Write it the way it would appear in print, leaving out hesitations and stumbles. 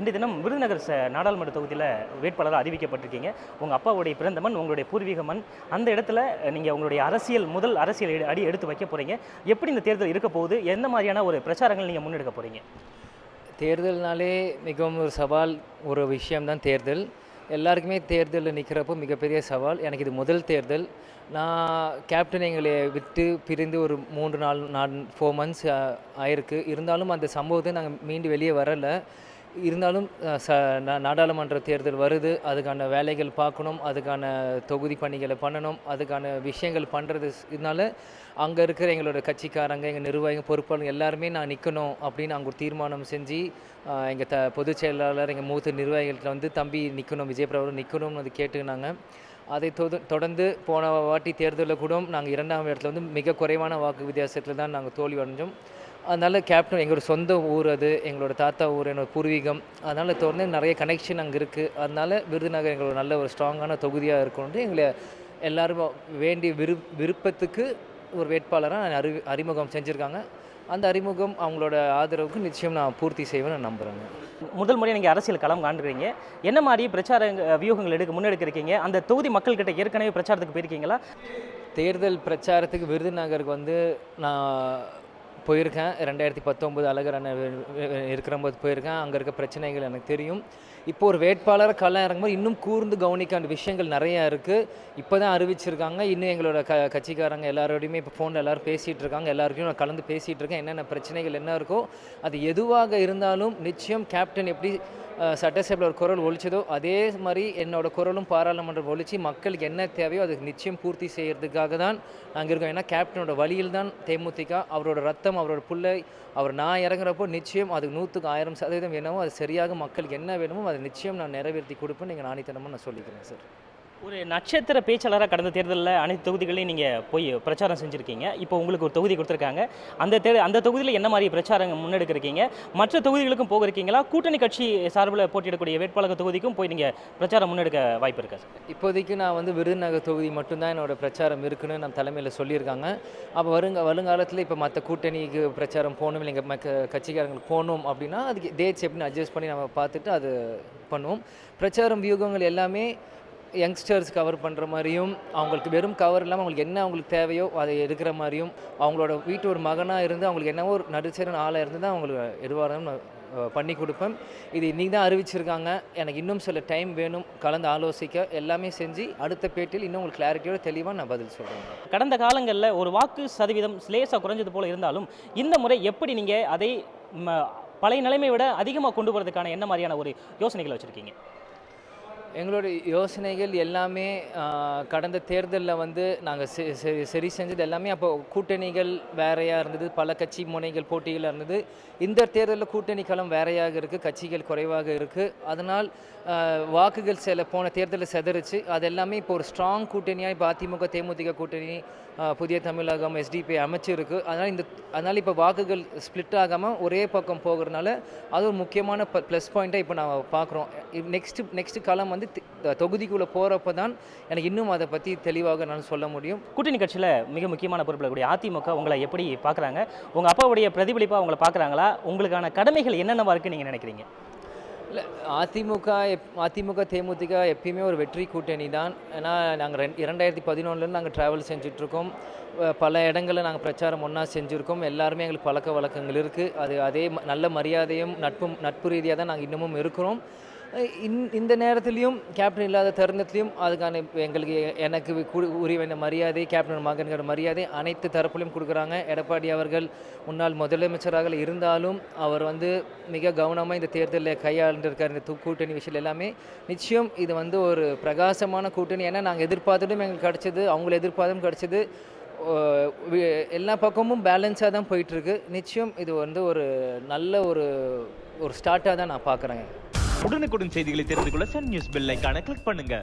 இன்றைய தினம் விருதுநகர் நாடாளுமன்ற தொகுதியில் வேட்பாளராக அறிவிக்கப்பட்டிருக்கீங்க. உங்கள் அப்பாவுடைய பிறந்த மண், உங்களுடைய பூர்வீக மண். அந்த இடத்துல நீங்கள் உங்களுடைய முதல் அரசியல் அடி எடுத்து வைக்க போகிறீங்க. எப்படி இந்த தேர்தல் இருக்க போகுது? எந்த மாதிரியான ஒரு பிரச்சாரங்கள் நீங்கள் முன்னெடுக்க போகிறீங்க? தேர்தல்னாலே மிகவும் ஒரு சவால் ஒரு விஷயம்தான் தேர்தல். எல்லாருக்குமே தேர்தலில் நிற்கிறப்போ மிகப்பெரிய சவால். எனக்கு இது முதல் தேர்தல். நான் கேப்டன் எங்களை விட்டு பிரிந்து ஒரு 4 months ஆயிருக்கு. இருந்தாலும் அந்த சம்பவத்தை நாங்கள் மீண்டு வெளியே வரலை. இருந்தாலும் நாடாளுமன்ற தேர்தல் வருது, அதுக்கான வேலைகள் பார்க்கணும், அதுக்கான தொகுதி பணிகளை பண்ணணும், அதுக்கான விஷயங்கள் பண்ணுறது. இதனால அங்கே இருக்கிற எங்களோட கட்சிக்காரங்க, எங்கள் நிர்வாகிகள், பொறுப்பாளர்கள் எல்லாருமே நான் நிற்கணும் அப்படின்னு அங்கே ஒரு தீர்மானம் செஞ்சு எங்கள் பொதுச் செயலாளர், எங்கள் மூத்த நிர்வாகிகள்கிட்ட வந்து தம்பி நிற்கணும், விஜய் பிரபு நிற்கணும்னு அது கேட்டுக்கினாங்க. அதை தொடர்ந்து போன வாட்டி தேர்தலில் கூட நாங்கள் 2ஆம் இடத்துல வந்து மிக குறைவான வாக்கு வித்தியாசத்தில் தான் நாங்கள் தோல்வி அடைஞ்சோம். அதனால் கேப்டன் எங்களோட சொந்த ஊர், அது எங்களோட தாத்தா ஊர், என்னோடய பூர்வீகம். அதனால் தொடர்ந்து நிறைய கனெக்ஷன் அங்கே இருக்குது. அதனால் விருதுநகர் எங்களோட நல்ல ஒரு ஸ்ட்ராங்கான தொகுதியாக இருக்கணுன்ட்டு எங்களை எல்லோரும் வேண்டிய விருப்பத்துக்கு ஒரு வேட்பாளராக அறிமுகம் செஞ்சுருக்காங்க. அந்த அறிமுகம் அவங்களோட ஆதரவுக்கு நிச்சயம் நான் பூர்த்தி செய்வேன் நான் நம்புகிறேங்க. முதல் முறை நீங்கள் அரசியல் களம் காண்கிறீங்க. என்ன மாதிரி பிரச்சார வியூகங்கள் முன்னெடுக்கிறீங்க? அந்த தொகுதி மக்கள்கிட்ட ஏற்கனவே பிரச்சாரத்துக்கு போயிருக்கீங்களா? தேர்தல் பிரச்சாரத்துக்கு விருதுநகருக்கு வந்து நான் போயிருக்கேன். 2019 அழகர் அண்ணன் இருக்கிறம்போது போயிருக்கேன். அங்கே இருக்க பிரச்சனைகள் எனக்கு தெரியும். இப்போ ஒரு வேட்பாளர் களம் இறங்கும்போது இன்னும் கூர்ந்து கவனிக்க வேண்டிய விஷயங்கள் நிறையா இருக்குது. இப்போ தான் அறிவிச்சிருக்காங்க. இன்னும் எங்களோட கட்சிக்காரங்க எல்லாரோடையுமே இப்போ ஃபோனில் எல்லோரும் பேசிகிட்டு இருக்காங்க. எல்லாருக்கும் நான் கலந்து பேசிகிட்டு இருக்கேன். என்னென்ன பிரச்சனைகள் என்ன இருக்கோ அது எதுவாக இருந்தாலும் நிச்சயம் கேப்டன் எப்படி சட்டசபையில் ஒரு குரல் ஒழிச்சதோ அதே மாதிரி என்னோடய குரலும் பாராளுமன்றம் ஒழிச்சு மக்களுக்கு என்ன தேவையோ அதுக்கு நிச்சயம் பூர்த்தி செய்கிறதுக்காக தான் நாங்கள் இருக்கோம். ஏன்னா கேப்டனோட வழியில் தான் தேமுதிக, அவரோட ரத்தம், அவரோட பிள்ளை, நான் இறங்குறப்போ நிச்சயம் அது 100% என்னவோ அது சரியாக மக்களுக்கு என்ன வேணுமோ அதை நிச்சயம் நான் நிறைவேற்றி கொடுப்பேன். நீங்கள் நாணித்தனமாக நான் சொல்லிக்கிறேன் சார். ஒரு நட்சத்திர பேச்சாளராக கடந்த தேர்தலில் அனைத்து தொகுதிகளையும் நீங்கள் போய் பிரச்சாரம் செஞ்சுருக்கீங்க. இப்போ உங்களுக்கு ஒரு தொகுதி கொடுத்துருக்காங்க. அந்த தொகுதியில் என்ன மாதிரி பிரச்சாரம் முன்னெடுக்கிறீங்க? மற்ற தொகுதிகளுக்கும் போகிறீங்களா? கூட்டணி கட்சி சார்பில் போட்டியிடக்கூடிய வேட்பாளர் தொகுதிக்கும் போய் நீங்கள் பிரச்சாரம் முன்னெடுக்க வாய்ப்பு இருக்கா சார்? இப்போதைக்கு நான் வந்து விருதுநகர் தொகுதி மட்டும்தான் என்னோட பிரச்சாரம் இருக்குன்னு நம்ம தலைமையில் சொல்லியிருக்காங்க. அப்போ வருங்காலத்தில் இப்போ மற்ற கூட்டணிக்கு பிரச்சாரம் போகணும், இல்லை எங்கள் கட்சிக்காரங்களுக்கு போகணும் அப்படின்னா அதுக்கு டேட்ஸ் எப்படின்னு அட்ஜஸ்ட் பண்ணி நம்ம பார்த்துட்டு அது பண்ணுவோம். பிரச்சாரம் வியூகங்கள் எல்லாமே யங்ஸ்டர்ஸ் கவர் பண்ணுற மாதிரியும், அவங்களுக்கு வெறும் கவர் இல்லாமல் அவங்களுக்கு என்ன அவங்களுக்கு தேவையோ அதை எடுக்கிற மாதிரியும், அவங்களோட வீட்டு ஒரு மகனாக இருந்து அவங்களுக்கு என்னவோ ஒரு நடுச்சேரன் ஆளாக இருந்து தான் அவங்களுக்கு எதுவாக நான் பண்ணி கொடுப்பேன். இது இன்றைக்கி தான் அறிவிச்சிருக்காங்க. எனக்கு இன்னும் சில டைம் வேணும் கலந்து ஆலோசிக்க. எல்லாமே செஞ்சு அடுத்த பேட்டில் இன்னும் உங்களுக்கு கிளாரிட்டியோட தெளிவாக நான் பதில் சொல்கிறேன். கடந்த காலங்களில் ஒரு வாக்கு சதவீதம் லேசாக குறைஞ்சது போல் இருந்தாலும் இந்த முறை எப்படி நீங்கள் அதை பழைய நிலைமை விட அதிகமாக கொண்டு போகிறதுக்கான என்ன மாதிரியான ஒரு யோசனைகளை வச்சுருக்கீங்க? எங்களோட யோசனைகள் எல்லாமே கடந்த தேர்தலில் வந்து நாங்கள் சரி செஞ்சது எல்லாமே அப்போ கூட்டணிகள் வேறையாக இருந்தது, பல கட்சி முனைகள் போட்டிகளாக இருந்தது. இந்த தேர்தலில் கூட்டணி களம் வேறையாக இருக்குது, கட்சிகள் குறைவாக இருக்குது. அதனால் வாக்குகள் போன தேர்தலில் செதறிச்சு. அது எல்லாமே இப்போ ஒரு ஸ்ட்ராங் கூட்டணியாக இப்போ அதிமுக தேமுதிக கூட்டணி, புதிய தமிழகம், SDP அமைச்சிருக்கு. அதனால் இப்போ வாக்குகள் ஸ்ப்ளிட் ஆகாமல் ஒரே பக்கம் போகிறதுனால அது ஒரு முக்கியமான ப்ளஸ் பாயிண்ட்டாக இப்போ நான் பார்க்குறோம். நெக்ஸ்ட் களம் வந்து தொகுதிக்குள்ளே போகிறப்ப தான் எனக்கு இன்னும் அதை பற்றி தெளிவாக நான் சொல்ல முடியும். கூட்டணி கட்சியில் மிக முக்கியமான பொறுப்பில் கூடிய அதிமுக உங்களை எப்படி பார்க்குறாங்க? உங்கள் அப்பாவுடைய பிரதிபலிப்பாக உங்களை பார்க்குறாங்களா? உங்களுக்கான கடமைகள் என்னென்னவா இருக்குன்னு நீங்கள் நினைக்கிறீங்க? இல்லை, அதிமுக தேமுதிக எப்பயுமே ஒரு வெற்றி கூட்டணி தான். ஏன்னா நாங்கள் 2011 நாங்கள் ட்ராவல் செஞ்சிட்ருக்கோம். பல இடங்களில் நாங்கள் பிரச்சாரம் ஒன்றா செஞ்சுருக்கோம். எல்லாருமே எங்களுக்கு பழக்க வழக்கங்கள் இருக்குது. அதே நல்ல மரியாதையும் நட்பு ரீதியாக தான் நாங்கள் இன்னமும் இருக்கிறோம். இந்த நேரத்துலையும் கேப்டன் இல்லாத தருணத்துலையும் அதுக்கான எனக்கு உரிய மரியாதை, கேப்டன் மகன்கிற மரியாதை அனைத்து தரப்புலையும் கொடுக்குறாங்க. எடப்பாடி அவர்கள் முன்னாள் முதலமைச்சராக இருந்தாலும் அவர் வந்து மிக கவனமாக இந்த தேர்தலில் கையாண்டிருக்கார். இந்த கூட்டணி விஷயம் எல்லாமே நிச்சயம் இது வந்து ஒரு பிரகாசமான கூட்டணி. ஏன்னா நாங்கள் எதிர்பார்த்ததும் எங்களுக்கு கிடச்சிது, அவங்கள எதிர்பார்த்தும் கிடச்சிது. எல்லா பக்கமும் பேலன்ஸாக தான் போயிட்டுருக்கு. நிச்சயம் இது வந்து ஒரு நல்ல ஒரு ஸ்டார்ட்டாக தான் நான் பார்க்குறேன். உடனுக்குடன் செய்திகளை தெரிந்து கொள்ள சன் நியூஸ் பெல் ஐகானை கிளிக் பண்ணுங்க.